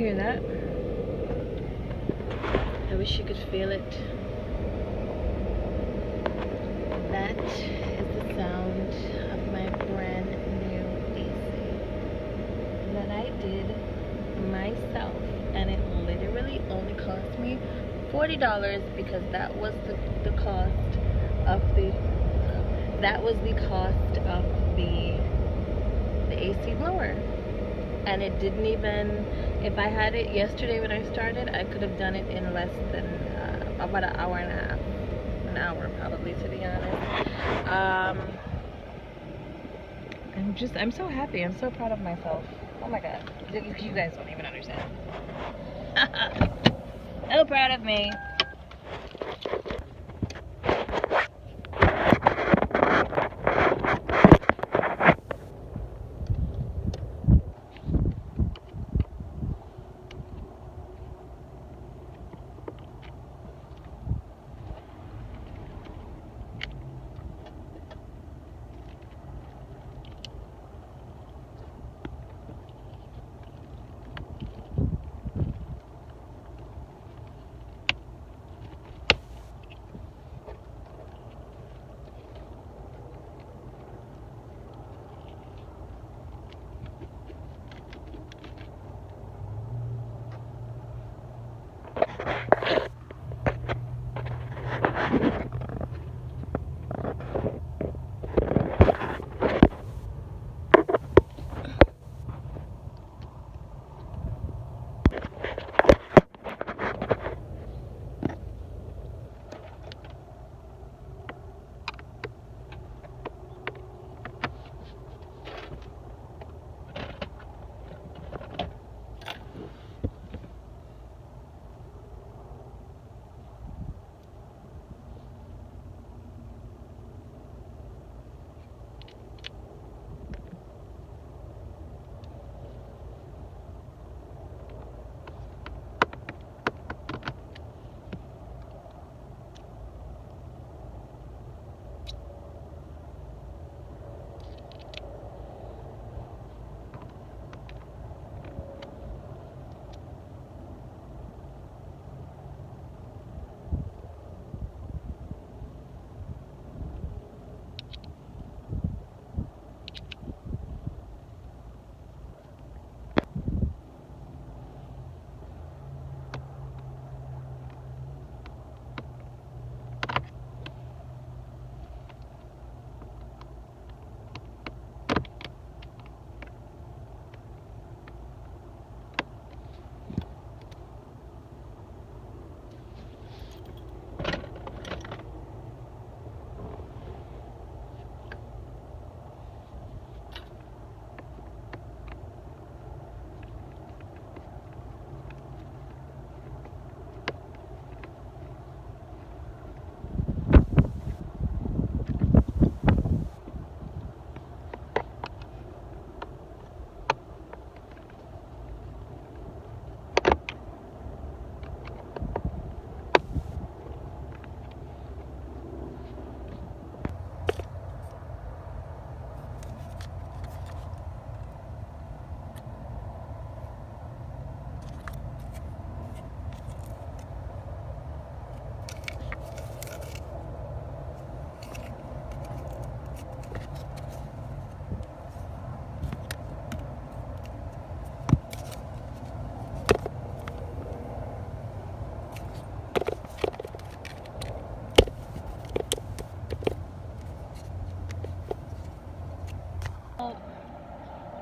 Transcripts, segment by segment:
hear that? I wish you could feel it. That is the sound of my brand new AC that I did myself, and it literally only cost me $40 because that was the cost of the AC blower. And it didn't even, if I had it yesterday when I started, I could have done it in less than about an hour and a half. An hour probably, to be honest. I'm so happy. I'm so proud of myself. Oh my god. You guys don't even understand. So proud of me.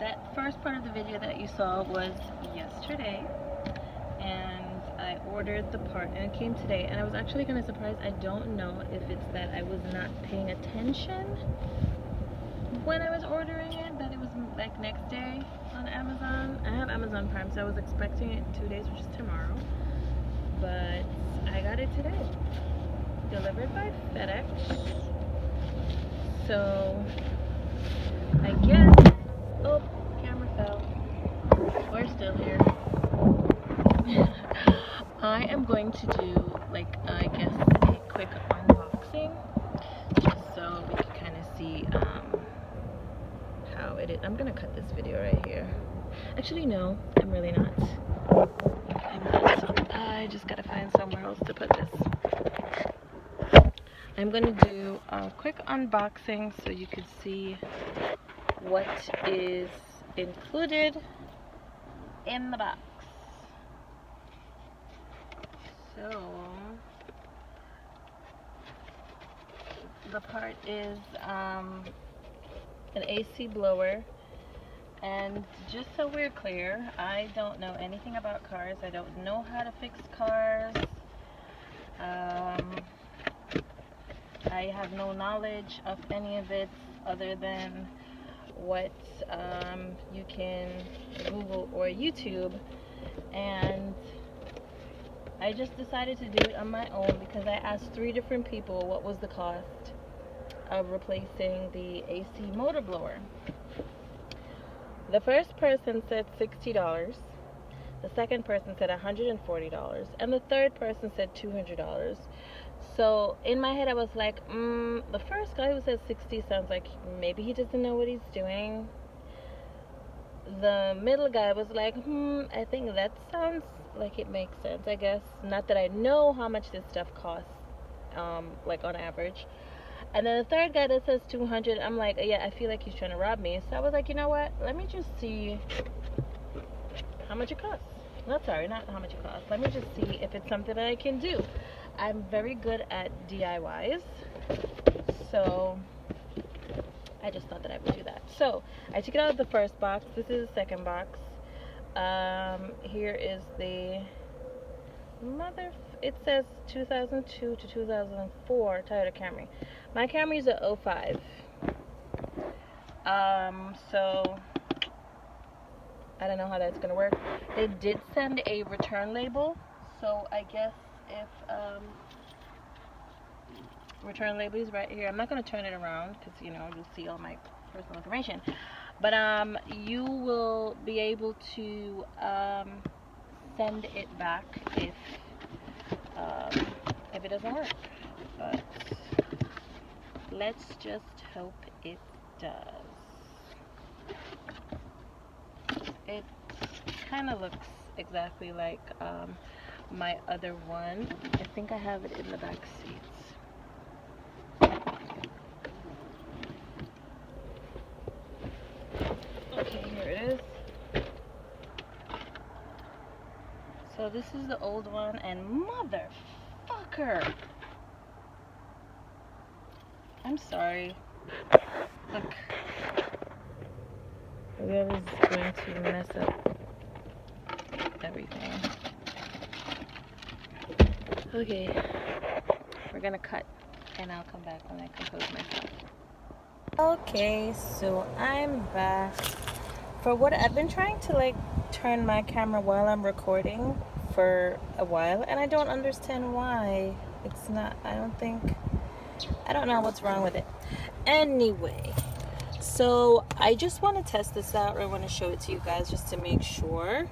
That first part of the video that you saw was yesterday, and I ordered the part and it came today, and I was actually kind of surprised. I don't know if it's that I was not paying attention when I was ordering it, that it was like next day on Amazon. I have Amazon Prime, so I was expecting it 2 days, which is tomorrow, but I got it today, delivered by FedEx. So I guess, oh, camera fell. We're still here. I am going to do, like, I guess a quick unboxing, just so we can kind of see how it is. I'm gonna cut this video right here. Actually, no, I'm really not. I'm not. I just gotta find somewhere else to put this. I'm gonna do a quick unboxing so you can see what is included in the box. So the part is an AC blower. And just so we're clear, I don't know anything about cars. I don't know how to fix cars. I have no knowledge of any of it other than what you can Google or YouTube. And I just decided to do it on my own because I asked 3 different people what was the cost of replacing the AC motor blower. The first person said $60, the second person said $140, and the third person said $200. So in my head I was like, the first guy who said 60 sounds like maybe he doesn't know what he's doing. The middle guy was like, I think that sounds like it makes sense, I guess. Not that I know how much this stuff costs, like on average. And then the third guy that says 200, I'm like, yeah, I feel like he's trying to rob me. So I was like, you know what? Let me just see how much it costs. No, sorry, not how much it costs. Let me just see if it's something that I can do. I'm very good at DIYs. So I just thought that I would do that. So I took it out of the first box. This is the second box. Here is the it says 2002 to 2004 Toyota Camry. My Camry is a 05. So I don't know how that's gonna work. They did send a return label, so I guess if return label is right here. I'm not gonna turn it around because you know you'll see all my personal information, but you will be able to send it back if it doesn't work. But let's just hope it does. It kind of looks exactly like my other one. I think I have it in the back seats. Okay, here it is. So this is the old one, and motherfucker! I'm sorry. Look. Whoever's going to mess up everything. Okay. We're gonna cut, and I'll come back when I compose myself. Okay, so I'm back. For what I've been trying to like turn my camera while I'm recording for a while, and I don't understand why. It's not, I don't know what's wrong with it. Anyway, so I just want to test this out. I want to show it to you guys just to make sure.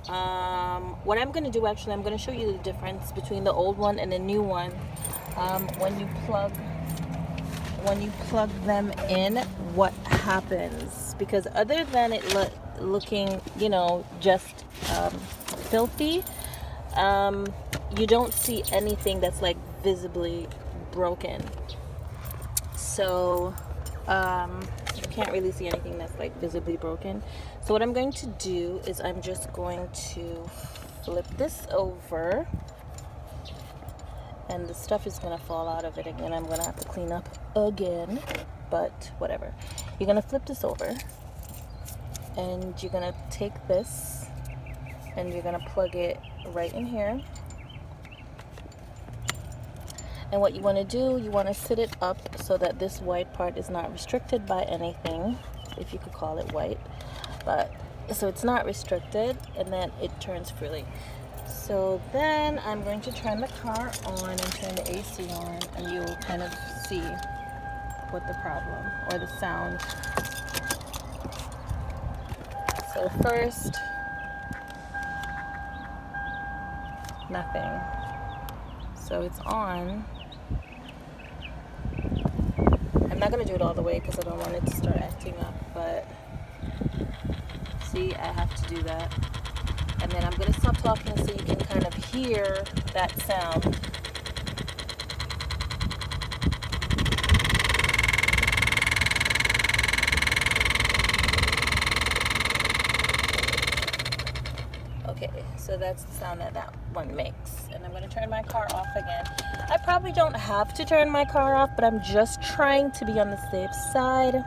What I'm going to do, actually, I'm going to show you the difference between the old one and the new one. When you plug them in, what happens? Because other than it looking, you know, just filthy, you don't see anything that's like visibly broken. So you can't really see anything that's like visibly broken. So what I'm going to do is I'm just going to flip this over, and the stuff is going to fall out of it again. I'm going to have to clean up again, but whatever. You're going to flip this over, and you're going to take this and you're going to plug it right in here. And what you want to do, you want to sit it up so that this white part is not restricted by anything, if you could call it white. But so it's not restricted, and then it turns freely. So then I'm going to turn the car on and turn the AC on, and you'll kind of see what the problem or the sound. So first, nothing. So it's on. I'm not going to do it all the way because I don't want it to start acting up, but see, I have to do that. And then I'm going to stop talking so you can kind of hear that sound. Okay, so that's the sound that that one makes. And I'm going to turn my car off again. I probably don't have to turn my car off, but I'm just trying to be on the safe side.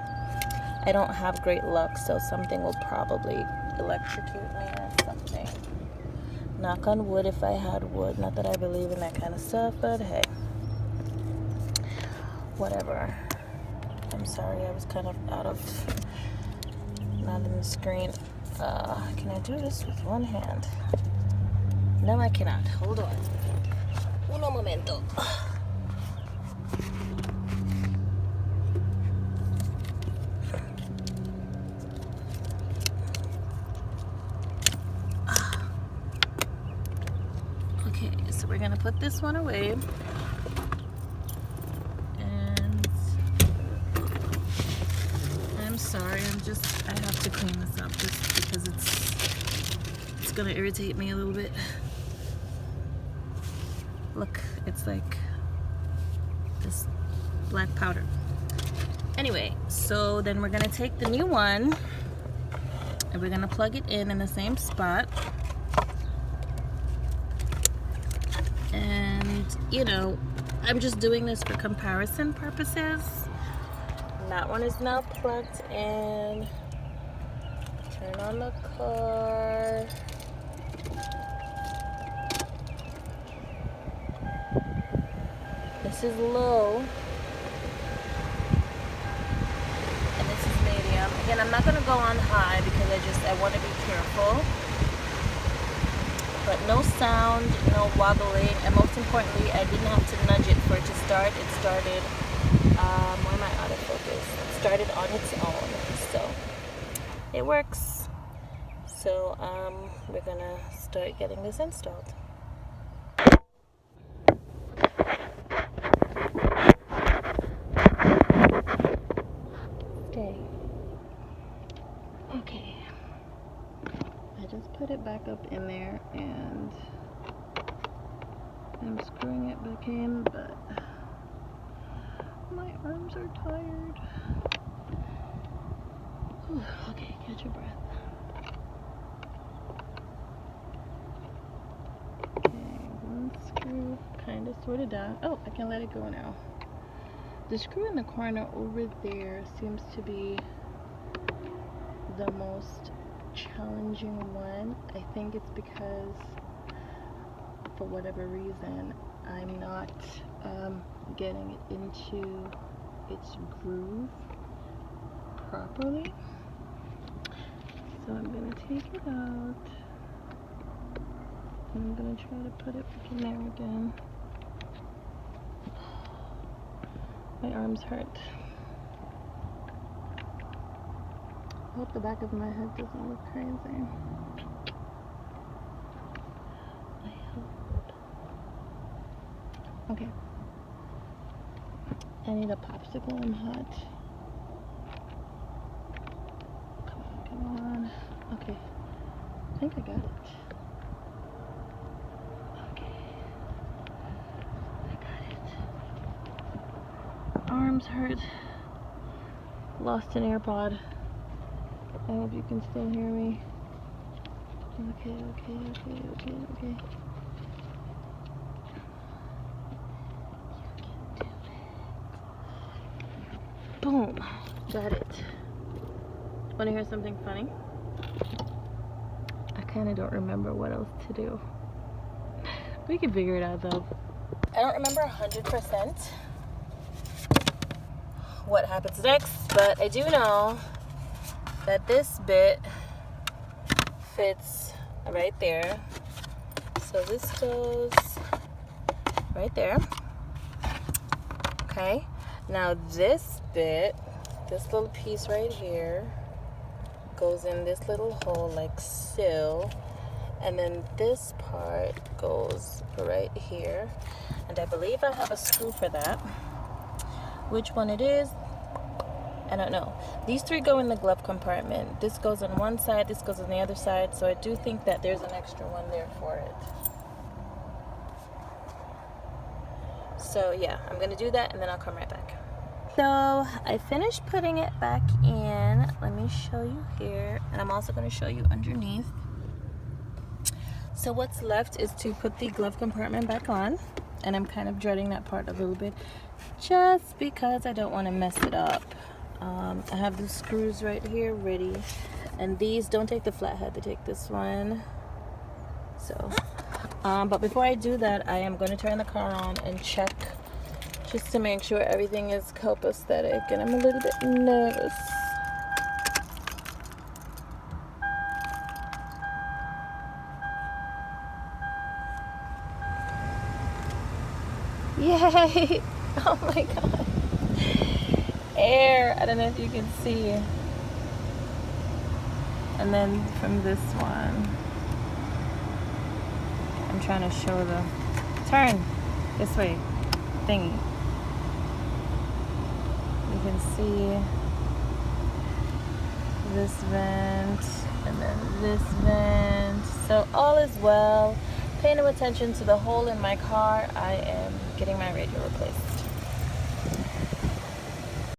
I don't have great luck, so something will probably electrocute me or something. Knock on wood if I had wood. Not that I believe in that kind of stuff, but hey. Whatever. I'm sorry, I was kind of not in the screen. Can I do this with one hand? No, I cannot. Hold on. Uno momento. Okay, so we're gonna put this one away. And I'm sorry, I have to clean this up just because it's gonna irritate me a little bit. Look, it's like this black powder. Anyway, so then we're gonna take the new one and we're gonna plug it in the same spot. And you know, I'm just doing this for comparison purposes. That one is now plugged in. Turn on the car. This is low. And this is medium. Again, I'm not going to go on high because I want to be careful. But no sound, no wobbling, and most importantly, I didn't have to nudge it for it to start. It started, why am I out of focus? It started on its own, so it works. So we're gonna start getting this installed. Okay. I just put it back up in there and I'm screwing it back in, but my arms are tired. Whew, okay, catch your breath. Okay, one screw kind of sorted out. Oh, I can let it go now. The screw in the corner over there seems to be the most challenging one. I think it's because for whatever reason I'm not getting it into its groove properly. So I'm gonna take it out and I'm gonna try to put it back in there again. My arms hurt. I hope the back of my head doesn't look crazy. I hope. Okay. I need a popsicle. I'm hot. Come on, come on. Okay. I think I got it. Okay. I got it. Arms hurt. Lost an AirPod. I hope you can still hear me. Okay. You can do it. Boom. Got it. Want to hear something funny? I kind of don't remember what else to do. We can figure it out though. I don't remember 100% what happens next, but I do know that this bit fits right there. So this goes right there. Okay. Now this bit, this little piece right here, goes in this little hole like so. And then this part goes right here. And I believe I have a screw for that. Which one it is, I don't know. These three go in the glove compartment. This goes on one side, this goes on the other side, so I do think that there's an extra one there for it. So yeah, I'm gonna do that and then I'll come right back. So I finished putting it back in. Let me show you here, and I'm also gonna show you underneath. So what's left is to put the glove compartment back on, and I'm kind of dreading that part a little bit just because I don't want to mess it up. I have the screws right here ready, and these don't take the flathead, they take this one. So but before I do that, I am going to turn the car on and check just to make sure everything is copacetic, and I'm a little bit nervous. Yay! Oh my god. Air! I don't know if you can see. And then from this one, I'm trying to show the turn this way thingy. You can see this vent and then this vent. So all is well. Pay no attention to the hole in my car. I am getting my radio replaced.